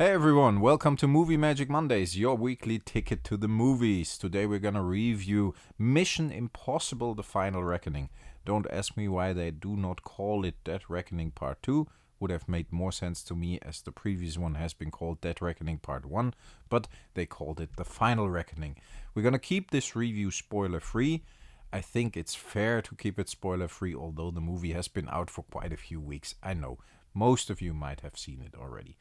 Hey everyone, welcome to Movie Magic Mondays, your weekly ticket to the movies. Today we're gonna review Mission Impossible: The Final Reckoning. Don't ask me why they do not call it Dead Reckoning Part 2. Would have made more sense to me as the previous one has been called Dead Reckoning Part 1, but they called it The Final Reckoning. We're gonna keep this review spoiler free. I think it's fair to keep it spoiler free, although the movie has been out for quite a few weeks. I know, most of you might have seen it already.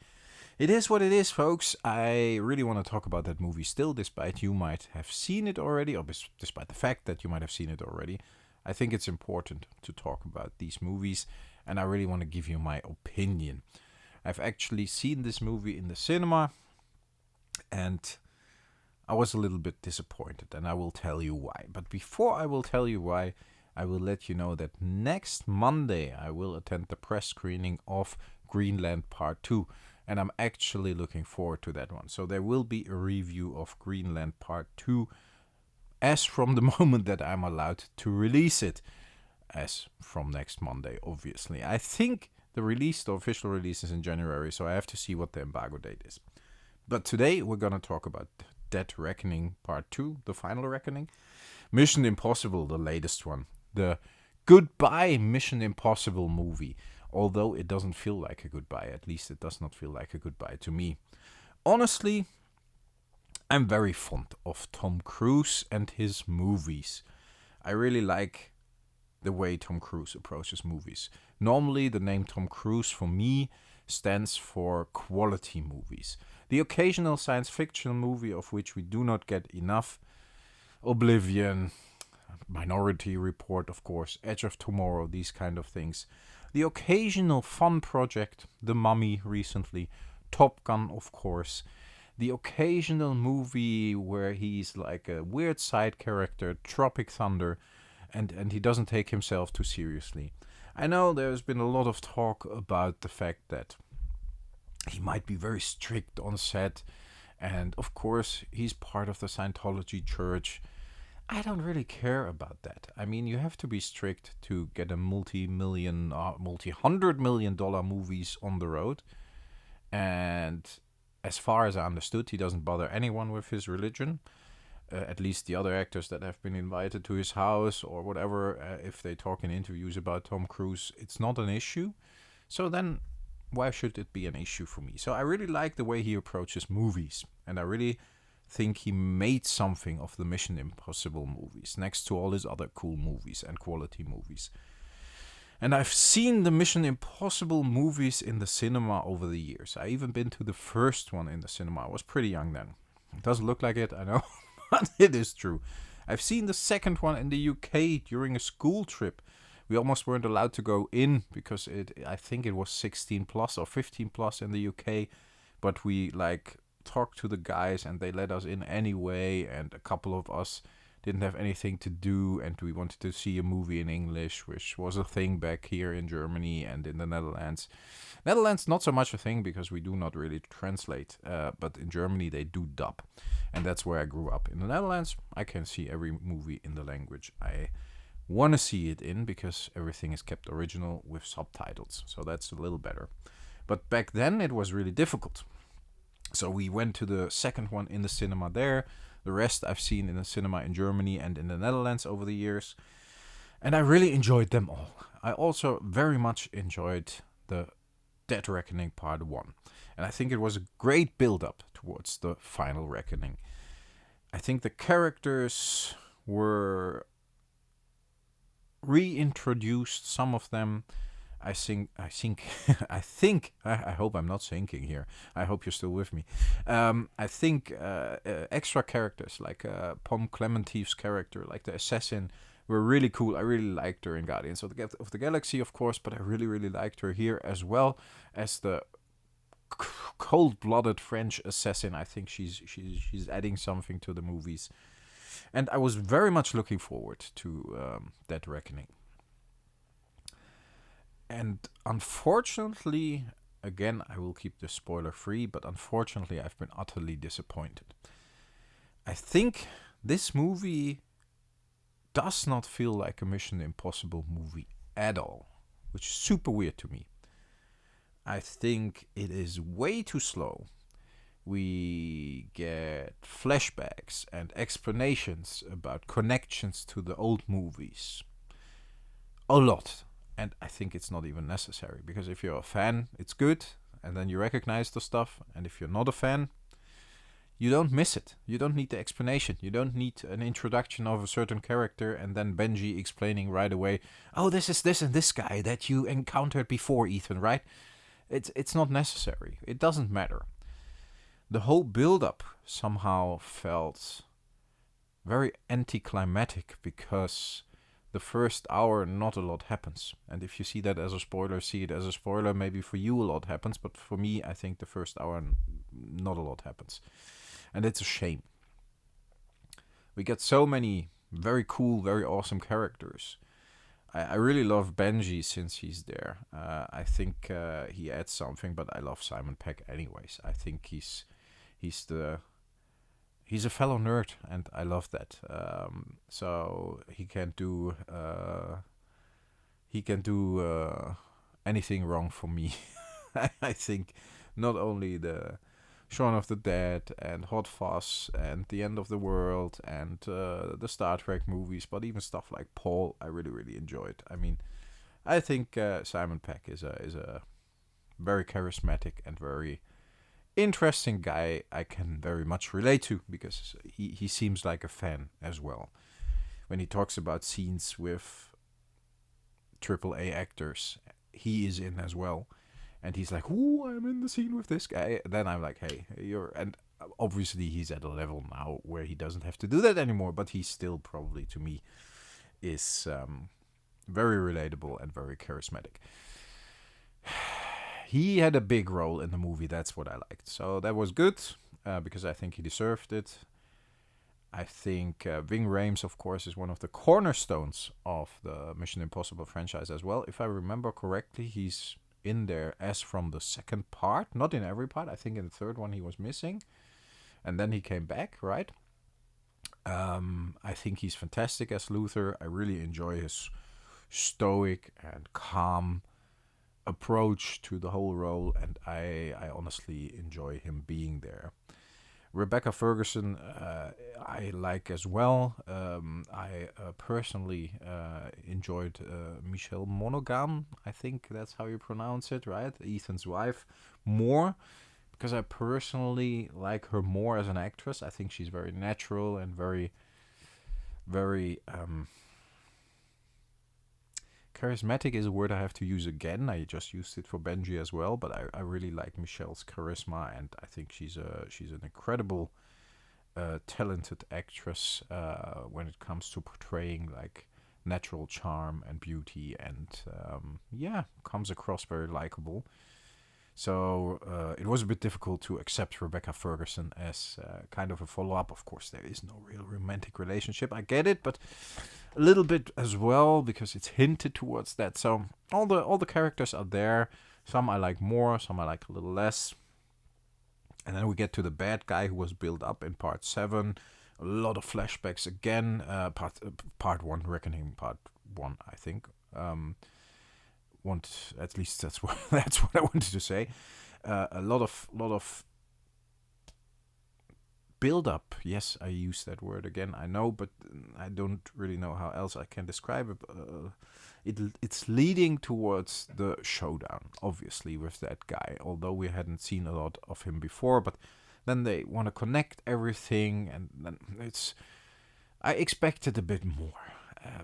It is what it is, folks. I really want to talk about that movie still, despite you might have seen it already, or despite the fact that you might have seen it already. I think it's important to talk about these movies, and I really want to give you my opinion. I've actually seen this movie in the cinema, and I was a little bit disappointed, and I will tell you why. But before I will tell you why, I will let you know that next Monday I will attend the press screening of Greenland Part 2. And I'm actually looking forward to that one. So there will be a review of Greenland Part 2 as from the moment that I'm allowed to release it. As from next Monday, obviously. I think the official release is in January, so I have to see what the embargo date is. But today we're going to talk about Dead Reckoning Part 2, The Final Reckoning. Mission Impossible, the latest one. The goodbye Mission Impossible movie. Although it doesn't feel like a goodbye, at least it does not feel like a goodbye to me. Honestly, I'm very fond of Tom Cruise and his movies. I really like the way Tom Cruise approaches movies. Normally, the name Tom Cruise for me stands for quality movies. The occasional science fiction movie of which we do not get enough, Oblivion, Minority Report, of course, Edge of Tomorrow, these kind of things. The occasional fun project, The Mummy recently, Top Gun, of course. The occasional movie where he's like a weird side character, Tropic Thunder, and he doesn't take himself too seriously. I know there's been a lot of talk about the fact that he might be very strict on set, and of course he's part of the Scientology church. I don't really care about that. I mean, you have to be strict to get a multi-hundred million dollar movies on the road. And as far as I understood, he doesn't bother anyone with his religion. At least the other actors that have been invited to his house or whatever, if they talk in interviews about Tom Cruise, it's not an issue. So then why should it be an issue for me? So I really like the way he approaches movies. And I really think he made something of the Mission Impossible movies, next to all his other cool movies and quality movies. And I've seen the Mission Impossible movies in the cinema over the years. I even been to the first one in the cinema. I was pretty young then. It doesn't look like it, I know, but it is true. I've seen the second one in the UK during a school trip. We almost weren't allowed to go in because I think it was 16 plus or 15 plus in the UK, but we talked to the guys and they let us in anyway, and a couple of us didn't have anything to do and we wanted to see a movie in English, which was a thing back here in Germany and in the Netherlands. Netherlands, not so much a thing because we do not really translate, but in Germany they do dub, and that's where I grew up. In the Netherlands, I can see every movie in the language I want to see it in because everything is kept original with subtitles, so that's a little better. But back then it was really difficult. So we went to the second one in the cinema there. The rest I've seen in the cinema in Germany and in the Netherlands over the years. And I really enjoyed them all. I also very much enjoyed the Dead Reckoning Part 1. And I think it was a great build-up towards the Final Reckoning. I think the characters were reintroduced, some of them. I hope I'm not sinking here. I hope you're still with me. I think extra characters like Pom Clementive's character, like the assassin, were really cool. I really liked her in Guardians of the Galaxy, of course, but I really, really liked her here as well as the cold-blooded French assassin. I think she's adding something to the movies, and I was very much looking forward to Dead Reckoning. And unfortunately, again, I will keep this spoiler free, but unfortunately, I've been utterly disappointed. I think this movie does not feel like a Mission Impossible movie at all, which is super weird to me. I think it is way too slow. We get flashbacks and explanations about connections to the old movies. A lot. And I think it's not even necessary, because if you're a fan, it's good, and then you recognize the stuff. And if you're not a fan, you don't miss it. You don't need the explanation. You don't need an introduction of a certain character and then Benji explaining right away, oh, this is this and this guy that you encountered before, Ethan, right? It's not necessary. It doesn't matter. The whole build-up somehow felt very anticlimactic, because the first hour not a lot happens. And if you see that as a spoiler, see it as a spoiler. Maybe for you a lot happens, but for me, I think the first hour not a lot happens. And it's a shame. We get so many very cool, very awesome characters. I really love Benji since he's there. I think he adds something, but I love Simon Pegg anyways. I think he's a fellow nerd, and I love that. So he can do anything wrong for me. I think not only the Shaun of the Dead and Hot Fuzz and The End of the World and the Star Trek movies, but even stuff like Paul, I really, really enjoyed. I mean, I think Simon Pegg is a very charismatic and very interesting guy I can very much relate to, because he seems like a fan as well. When he talks about scenes with AAA actors, he is in as well. And he's like, "Ooh, I'm in the scene with this guy." Then I'm like, "Hey, you're..." And obviously he's at a level now where he doesn't have to do that anymore. But he still probably, to me, is very relatable and very charismatic. He had a big role in the movie. That's what I liked. So that was good, because I think he deserved it. I think Ving Rhames, of course, is one of the cornerstones of the Mission Impossible franchise as well. If I remember correctly, he's in there as from the second part, not in every part. I think in the third one he was missing, and then he came back, right? I think he's fantastic as Luther. I really enjoy his stoic and calm approach to the whole role, and I honestly enjoy him being there. Rebecca Ferguson, I like as well. I personally enjoyed Michelle Monaghan. I think that's how you pronounce it, right? Ethan's wife, more, because I personally like her more as an actress. I think she's very natural and very, very charismatic is a word I have to use again. I just used it for Benji as well, but I really like Michelle's charisma, and I think she's an incredible, talented actress when it comes to portraying like natural charm and beauty, and comes across very likable. So it was a bit difficult to accept Rebecca Ferguson as kind of a follow-up. Of course, there is no real romantic relationship. I get it, but a little bit as well, because it's hinted towards that. So all the characters are there. Some I like more, some I like a little less. And then we get to the bad guy who was built up in part 7. A lot of flashbacks again. Part 1, Reckoning part 1, I think. At least that's what I wanted to say. A lot of build up. Yes, I use that word again. I know, but I don't really know how else I can describe it. It's leading towards the showdown, obviously, with that guy. Although we hadn't seen a lot of him before, but then they want to connect everything, and then I expected a bit more.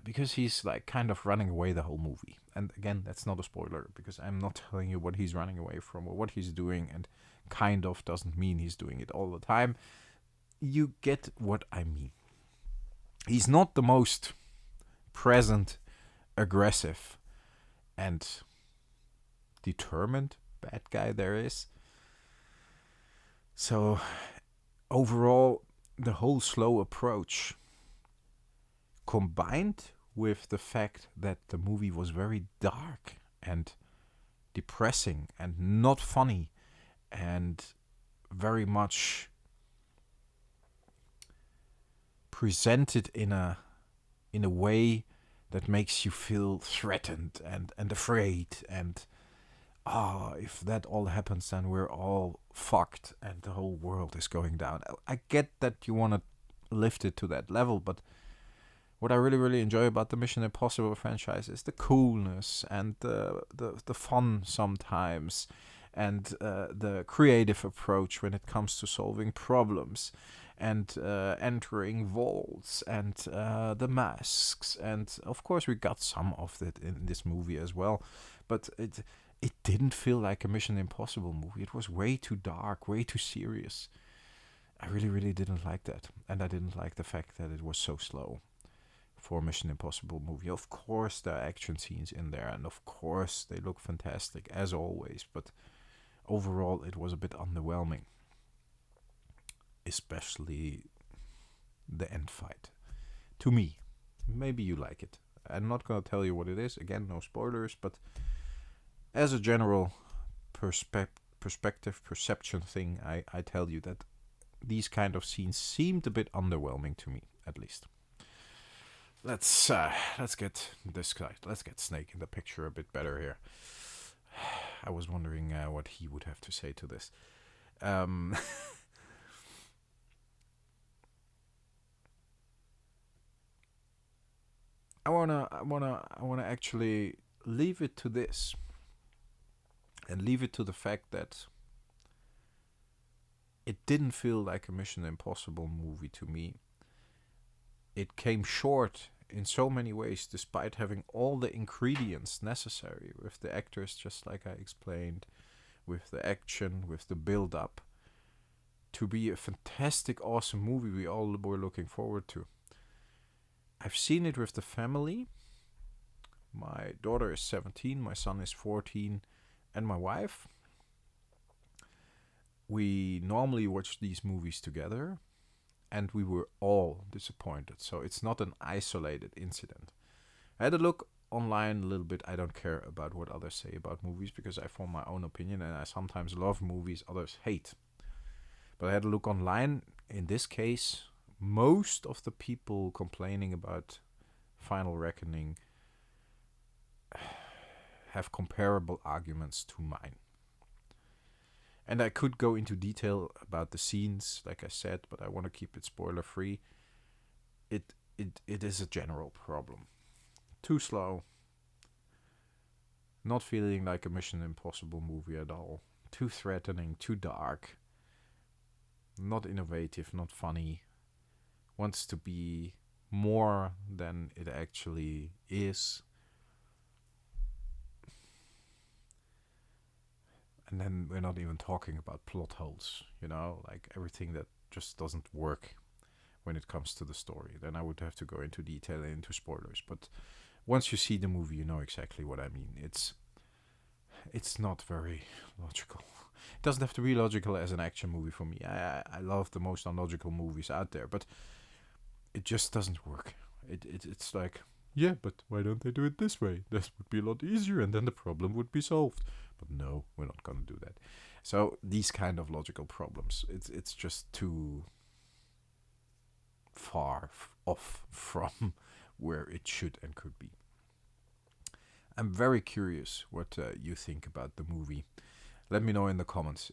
Because he's like kind of running away the whole movie. And again, that's not a spoiler, because I'm not telling you what he's running away from or what he's doing, and kind of doesn't mean he's doing it all the time. You get what I mean. He's not the most present, aggressive, and determined bad guy there is. So overall, the whole slow approach, combined with the fact that the movie was very dark and depressing and not funny, and very much presented in a way that makes you feel threatened and afraid, and oh, if that all happens, then we're all fucked and the whole world is going down. I get that you want to lift it to that level, but what I really, really enjoy about the Mission Impossible franchise is the coolness and the fun sometimes, and the creative approach when it comes to solving problems, and entering vaults, and the masks, and of course we got some of it in this movie as well, but it didn't feel like a Mission Impossible movie. It was way too dark, way too serious. I really, really didn't like that, and I didn't like the fact that it was so slow for a Mission Impossible movie. Of course, there are action scenes in there, and of course, they look fantastic as always. But overall, it was a bit underwhelming, especially the end fight. To me, maybe you like it. I'm not gonna tell you what it is. Again, no spoilers. But as a general perspective perception thing, I tell you that these kind of scenes seemed a bit underwhelming to me, at least. Let's get this guy. Let's get Snake in the picture a bit better here. I was wondering what he would have to say to this. Um, I wanna actually leave it to this, and leave it to the fact that it didn't feel like a Mission Impossible movie to me. It came short in so many ways, despite having all the ingredients necessary with the actors, just like I explained, with the action, with the build up, to be a fantastic, awesome movie we all were looking forward to. I've seen it with the family. My daughter is 17, my son is 14, and my wife. We normally watch these movies together, and we were all disappointed. So it's not an isolated incident. I had a look online a little bit. I don't care about what others say about movies because I form my own opinion, and I sometimes love movies others hate. But I had a look online. In this case, most of the people complaining about Final Reckoning have comparable arguments to mine. And I could go into detail about the scenes, like I said, but I want to keep it spoiler free. It is a general problem. Too slow. Not feeling like a Mission Impossible movie at all. Too threatening, too dark. Not innovative, not funny. Wants to be more than it actually is. And then we're not even talking about plot holes, like everything that just doesn't work when it comes to the story. Then I would have to go into detail and into spoilers. But once you see the movie, you know exactly what I mean. It's not very logical. It doesn't have to be logical as an action movie for me. I love the most unlogical movies out there, but it just doesn't work. It's like, yeah, but why don't they do it this way? This would be a lot easier, and then the problem would be solved. But no, we're not gonna do that. So these kind of logical problems, it's just too far off from where it should and could be. I'm very curious what you think about the movie. Let me know in the comments.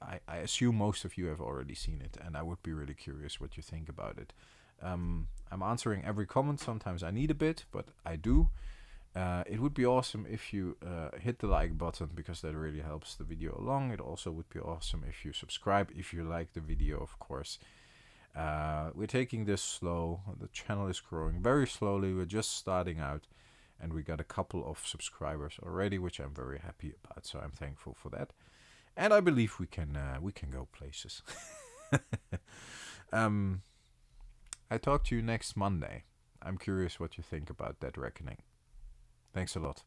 I assume most of you have already seen it, and I would be really curious what you think about it. I'm answering every comment. Sometimes I need a bit, but I do. It would be awesome if you hit the like button because that really helps the video along. It also would be awesome if you subscribe if you like the video, of course. We're taking this slow. The channel is growing very slowly. We're just starting out, and we got a couple of subscribers already, which I'm very happy about. So I'm thankful for that, and I believe we can go places. I talk to you next Monday. I'm curious what you think about that reckoning. Thanks a lot.